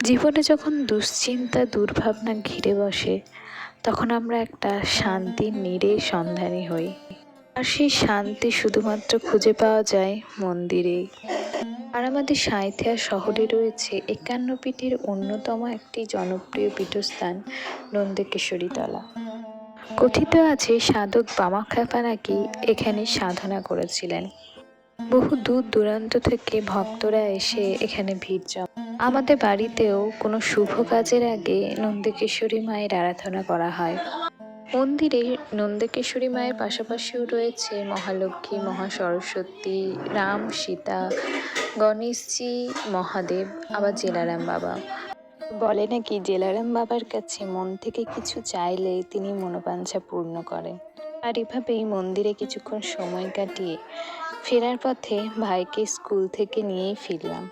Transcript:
জীবনে যখন দুশ্চিন্তা দুর্ভাবনা ঘিরে বসে, তখন আমরা একটা শান্তির নিরেট সন্ধানী হই। আর সেই শান্তি শুধুমাত্র খুঁজে পাওয়া যায় মন্দিরেই। আর আমাদের সাঁইথিয়া শহরে রয়েছে ৫১ পীঠের অন্যতম একটি জনপ্রিয় পীঠস্থান নন্দিকেশ্বরী তলা। কথিত আছে সাধক বামাখ্যাপা নাকি এখানে সাধনা করেছিলেন। বহু দূর দূরান্ত থেকে ভক্তরা এসে এখানে ভিড় জমান। আমাদের বাড়িতেও কোনো শুভ কাজের আগে নন্দিকেশ্বরী মায়ের আরাধনা করা হয়। মন্দিরে নন্দিকেশ্বরী মায়ের পাশাপাশিও রয়েছে মহালক্ষ্মী, মহাসরস্বতী, রাম, সীতা, গণেশজি, মহাদেব, আবার জেলারাম বাবা। বলে নাকি জেলারাম বাবার কাছে মন থেকে কিছু চাইলে তিনি মনোবাঞ্ছা পূর্ণ করেন। আর এভাবেই মন্দিরে কিছুক্ষণ সময় কাটিয়ে ফেরার পথে ভাইকে স্কুল থেকে নিয়েই ফিরলাম।